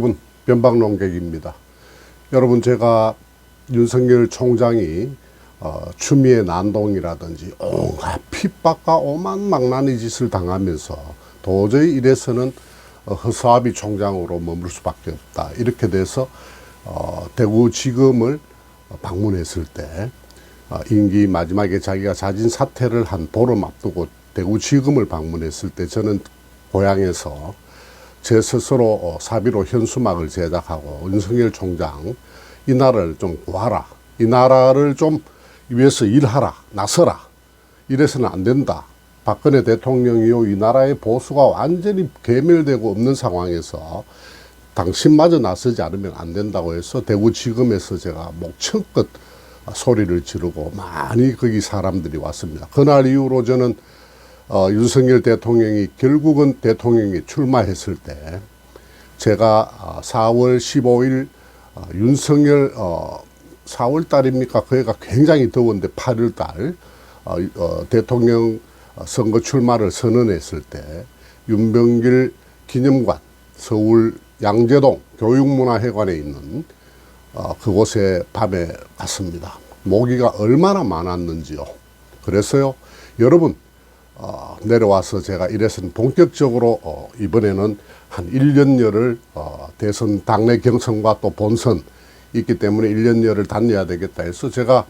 여러분, 변방농객입니다. 여러분, 제가 윤석열 총장이 추미애 난동이라든지 온갖 핍박과 오만망나니 짓을 당하면서 도저히 이래서는 허수아비 총장으로 머물 수밖에 없다. 이렇게 돼서 대구지검을 방문했을 때 임기 마지막에 자기가 자진 사퇴를 한 보름 앞두고 대구지검을 방문했을 때 저는 고향에서 제 스스로 사비로 현수막을 제작하고 윤석열 총장 이 나라를 좀 구하라, 이 나라를 좀 위해서 일하라, 나서라, 이래서는 안 된다. 박근혜 대통령이요, 이 나라의 보수가 완전히 괴멸되고 없는 상황에서 당신마저 나서지 않으면 안 된다고 해서 대구지검에서 제가 목청껏 소리를 지르고 많이 거기 사람들이 왔습니다. 그날 이후로 저는 윤석열 대통령이 결국은 대통령이 출마했을 때 제가 4월 15일 윤석열 4월 달입니까? 그 해가 굉장히 더운데 8월 달 대통령 선거 출마를 선언했을 때 윤병길 기념관 서울 양재동 교육문화회관에 있는 그곳에 밤에 갔습니다. 모기가 얼마나 많았는지요. 그래서요, 여러분, 내려와서 제가 이래서는 본격적으로 이번에는 한 1년여를 대선 당내 경선과 또 본선 있기 때문에 1년여를 다녀야 되겠다 해서 제가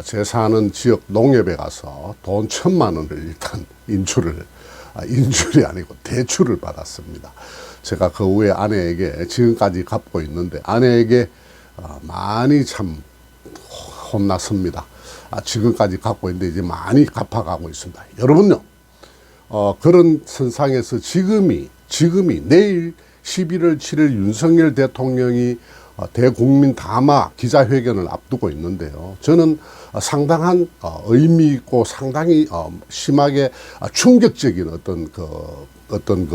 제 사는 지역 농협에 가서 돈 1,000만 원을 일단 인출이 아니고 대출을 받았습니다. 제가 그 후에 아내에게 지금까지 갚고 있는데 아내에게 많이 참 혼났습니다. 지금까지 갚고 있는데 이제 많이 갚아가고 있습니다. 여러분요, 그런 선상에서 지금이 내일 11월 7일 윤석열 대통령이 대국민 담화 기자회견을 앞두고 있는데요. 저는 상당한 의미 있고 상당히 심하게 충격적인 어떤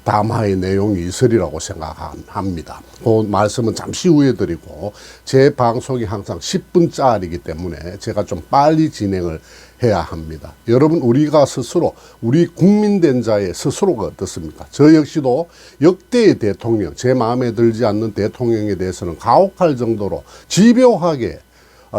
담화의 내용이 있으리라고 생각합니다. 그 말씀은 잠시 후에 드리고 제 방송이 항상 10분짜리이기 때문에 제가 좀 빨리 진행을 해야 합니다. 여러분, 우리가 스스로 우리 국민된 자의 스스로가 어떻습니까? 저 역시도 역대의 대통령, 제 마음에 들지 않는 대통령에 대해서는 가혹할 정도로 집요하게,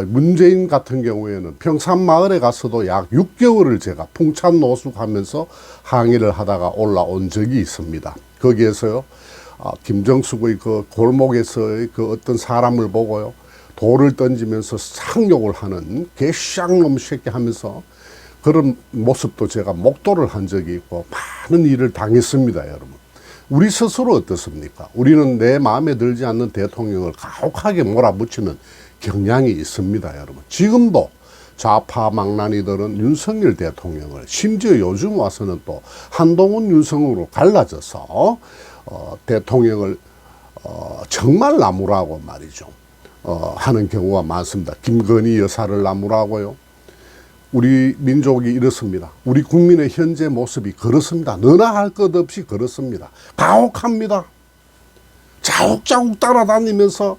문재인 같은 경우에는 평산마을에 가서도 약 6개월을 제가 풍찬노숙하면서 항의를 하다가 올라온 적이 있습니다. 거기에서요, 김정숙의 그 골목에서의 그 어떤 사람을 보고요, 돌을 던지면서 상욕을 하는 개쌍놈 새끼 하면서 그런 모습도 제가 목도를 한 적이 있고 많은 일을 당했습니다. 여러분, 우리 스스로 어떻습니까? 우리는 내 마음에 들지 않는 대통령을 가혹하게 몰아붙이는 경향이 있습니다. 여러분, 지금도 좌파 망나니들은 윤석열 대통령을, 심지어 요즘 와서는 또 한동훈 윤석으로 갈라져서 대통령을 정말 나무라고 말이죠, 하는 경우가 많습니다. 김건희 여사를 나무라고요. 우리 민족이 이렇습니다. 우리 국민의 현재 모습이 그렇습니다. 너나 할 것 없이 그렇습니다. 가혹합니다. 자욱자욱 따라다니면서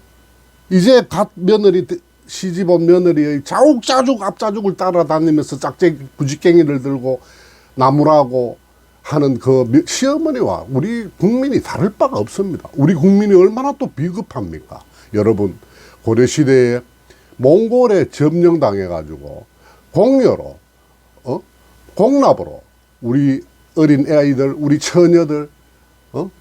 이제 갓 며느리, 시집 온 며느리의 자욱자죽 앞자죽을 따라다니면서 짝짝이 부지깽이를 들고 나무라고 하는 그 시어머니와 우리 국민이 다를 바가 없습니다. 우리 국민이 얼마나 또 비겁합니까? 여러분, 고려시대에 몽골에 점령당해가지고 공여로, 공납으로 우리 어린 아이들, 우리 처녀들,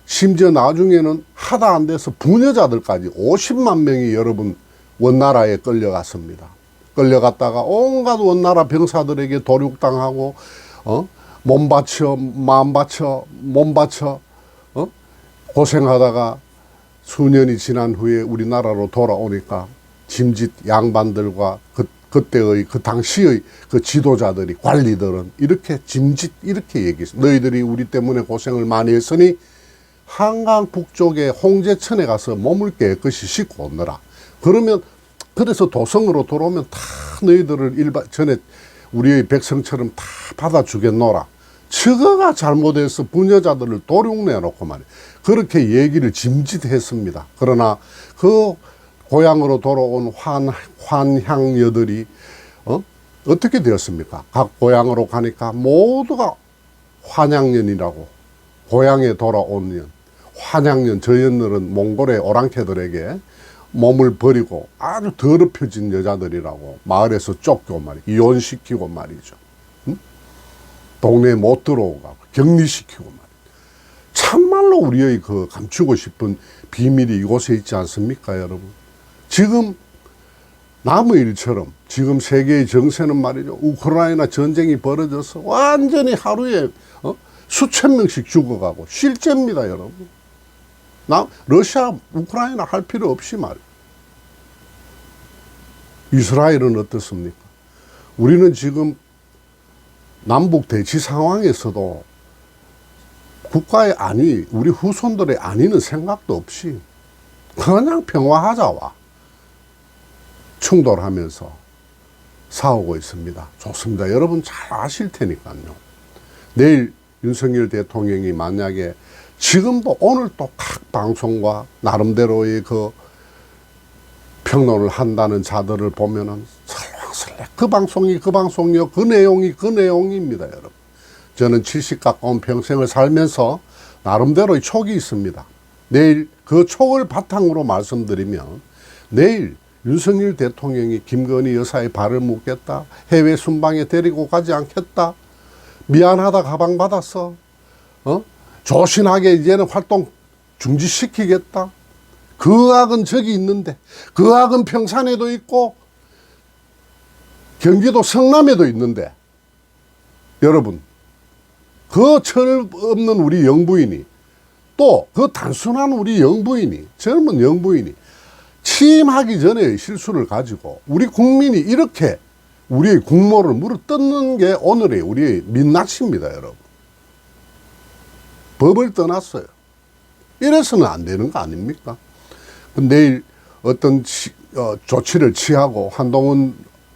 심지어 나중에는 하다 안 돼서 부녀자들까지 50만 명이 여러분 원나라에 끌려갔습니다. 끌려갔다가 온갖 원나라 병사들에게 도륙당하고, 몸 바쳐, 마음 바쳐, 몸 바쳐, 고생하다가 수년이 지난 후에 우리나라로 돌아오니까 짐짓 양반들과 그때의 그 당시의 그 지도자들이, 관리들은 이렇게 짐짓 이렇게 얘기했어요. 너희들이 우리 때문에 고생을 많이 했으니 한강 북쪽에 홍제천에 가서 몸을 깨끗이 씻고 오너라. 그래서 도성으로 돌아오면 다 너희들을 전에 우리의 백성처럼 다 받아주겠노라. 저거가 잘못해서 부녀자들을 도륙내놓고 말이에요. 그렇게 얘기를 짐짓했습니다. 그러나 그 고향으로 돌아온 환향여들이 어떻게 되었습니까? 각 고향으로 가니까 모두가 환양년이라고, 고향에 돌아온 년, 환양년 저연들은 몽골의 오랑캐들에게 몸을 버리고 아주 더럽혀진 여자들이라고 마을에서 쫓고 말이죠. 이혼시키고 말이죠. 응? 동네에 못 들어오고 격리시키고 말이죠. 참말로 우리의 그 감추고 싶은 비밀이 이곳에 있지 않습니까, 여러분? 지금 남의 일처럼 지금 세계의 정세는 말이죠. 우크라이나 전쟁이 벌어져서 완전히 하루에 수천 명씩 죽어가고 실제입니다, 여러분. 러시아, 우크라이나 할 필요 없이 말이에요. 이스라엘은 어떻습니까? 우리는 지금 남북 대치 상황에서도 국가의 안위, 우리 후손들의 안위는 생각도 없이 그냥 평화하자와 충돌하면서 싸우고 있습니다. 좋습니다. 여러분 잘 아실 테니까요. 내일 윤석열 대통령이 만약에 지금도 오늘 또 각 방송과 나름대로의 그 평론을 한다는 자들을 보면은 설왕설래 그 방송이요 그 내용입니다, 여러분. 저는 70 가까운 평생을 살면서 나름대로의 촉이 있습니다. 내일 그 촉을 바탕으로 말씀드리면 내일 윤석열 대통령이 김건희 여사의 발을 묶겠다, 해외 순방에 데리고 가지 않겠다, 미안하다 가방 받았어, 조신하게 이제는 활동 중지시키겠다. 그 악은 저기 있는데, 그 악은 평산에도 있고 경기도 성남에도 있는데, 여러분 그 철 없는 우리 영부인이, 또 그 단순한 우리 영부인이, 젊은 영부인이 취임하기 전에 실수를 가지고 우리 국민이 이렇게 우리의 국모를 물어뜯는 게 오늘의 우리의 민낯입니다, 여러분. 법을 떠났어요. 이래서는 안 되는 거 아닙니까? 내일 어떤 조치를 취하고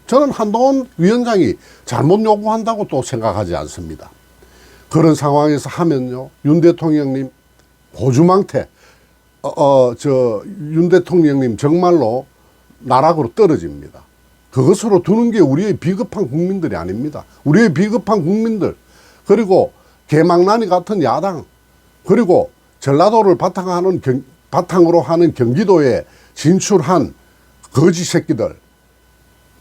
저는 한동훈 위원장이 잘못 요구한다고 또 생각하지 않습니다. 그런 상황에서 하면요, 윤 대통령님 고주망태, 윤 대통령님 정말로 나락으로 떨어집니다. 그것으로 두는 게 우리의 비겁한 국민들이 아닙니다. 우리의 비겁한 국민들, 그리고 개망나니 같은 야당, 그리고 전라도를 바탕으로 하는 경기도에 진출한 거지 새끼들,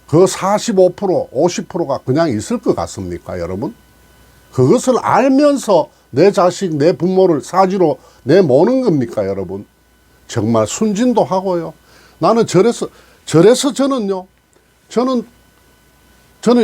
그 45%, 50%가 그냥 있을 것 같습니까, 여러분? 그것을 알면서 내 자식, 내 부모를 사지로 내모는 겁니까, 여러분? 정말 순진도 하고요. 나는 저래서 저는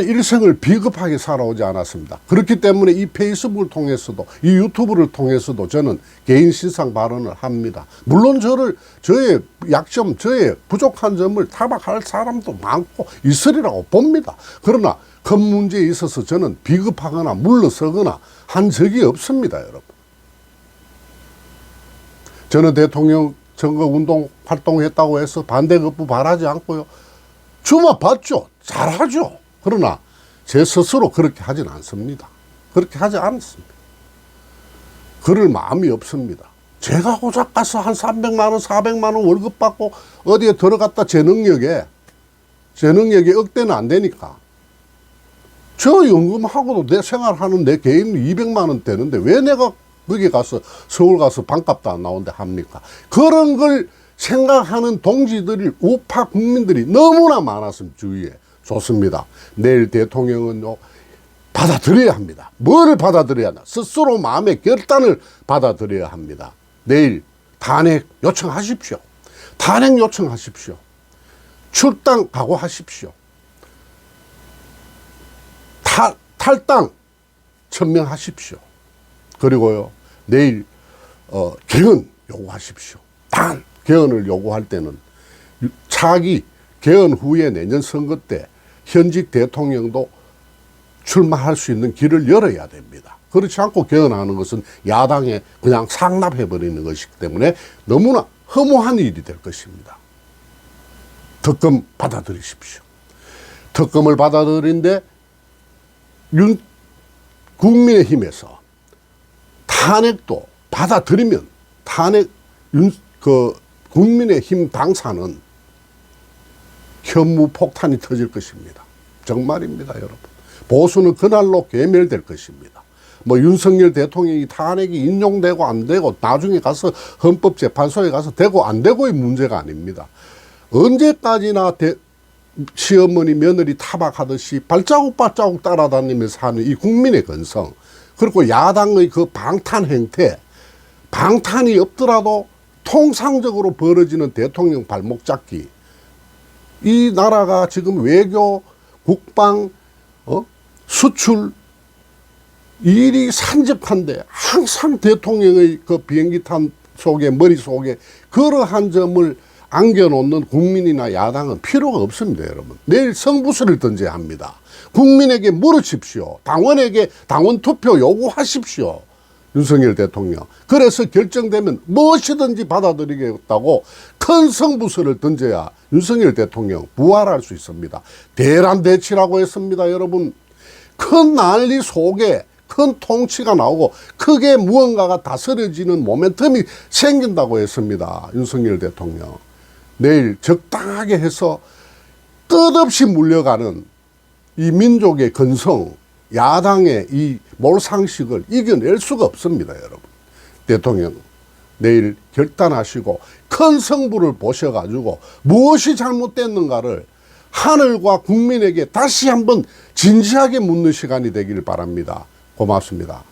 일생을 비겁하게 살아오지 않았습니다. 그렇기 때문에 이 페이스북을 통해서도, 이 유튜브를 통해서도 저는 개인 신상 발언을 합니다. 물론 저의 약점, 저의 부족한 점을 타박할 사람도 많고 있으리라고 봅니다. 그러나 큰 문제에 있어서 저는 비겁하거나 물러서거나 한 적이 없습니다, 여러분. 저는 대통령 선거운동 활동했다고 해서 반대 거부 바라지 않고요. 주마 봤죠. 잘하죠. 그러나 제 스스로 그렇게 하진 않습니다. 그렇게 하지 않습니다. 그럴 마음이 없습니다. 제가 고작 가서 한 300만 원, 400만 원 월급 받고 어디에 들어갔다 제 능력에 억대는 안 되니까. 저 연금하고도 내 생활하는 내 개인 200만 원 되는데 왜 내가 거기 가서 서울 가서 반값도 안 나오는데 합니까? 그런 걸 생각하는 동지들이, 우파 국민들이 너무나 많았습니다, 주위에. 좋습니다. 내일 대통령은 받아들여야 합니다. 뭐를 받아들여야 하나? 스스로 마음의 결단을 받아들여야 합니다. 내일 탄핵 요청하십시오. 탄핵 요청하십시오. 출당 각오하십시오. 탈당 천명하십시오. 그리고요, 내일 개헌 요구하십시오. 단 개헌을 요구할 때는 차기 개헌 후에 내년 선거 때 현직 대통령도 출마할 수 있는 길을 열어야 됩니다. 그렇지 않고 개헌하는 것은 야당에 그냥 상납해버리는 것이기 때문에 너무나 허무한 일이 될 것입니다. 특검 받아들이십시오. 특검을 받아들인데 국민의힘에서 탄핵도 받아들이면 국민의힘 당사는 현무폭탄이 터질 것입니다. 정말입니다, 여러분. 보수는 그날로 괴멸될 것입니다. 뭐 윤석열 대통령이 탄핵이 인용되고 안 되고 나중에 가서 헌법재판소에 가서 되고 안 되고의 문제가 아닙니다. 언제까지나 시어머니 며느리 타박하듯이 발자국 따라다니면서 하는 이 국민의 건성, 그리고 야당의 그 방탄 행태, 방탄이 없더라도 통상적으로 벌어지는 대통령 발목 잡기. 이 나라가 지금 외교, 국방, 수출 일이 산적한데 항상 대통령의 그 비행기 탄 속에 머릿속에 그러한 점을 안겨놓는 국민이나 야당은 필요가 없습니다, 여러분. 내일 성부수를 던져야 합니다. 국민에게 물으십시오. 당원에게 당원 투표 요구하십시오. 윤석열 대통령. 그래서 결정되면 무엇이든지 받아들이겠다고 큰 성부수를 던져야 윤석열 대통령 부활할 수 있습니다. 대란대치라고 했습니다, 여러분. 큰 난리 속에 큰 통치가 나오고 크게 무언가가 다스려지는 모멘텀이 생긴다고 했습니다, 윤석열 대통령. 내일 적당하게 해서 끝없이 물려가는 이 민족의 건성, 야당의 이 몰상식을 이겨낼 수가 없습니다, 여러분. 대통령 내일 결단하시고 큰 성부를 보셔가지고 무엇이 잘못됐는가를 하늘과 국민에게 다시 한번 진지하게 묻는 시간이 되길 바랍니다. 고맙습니다.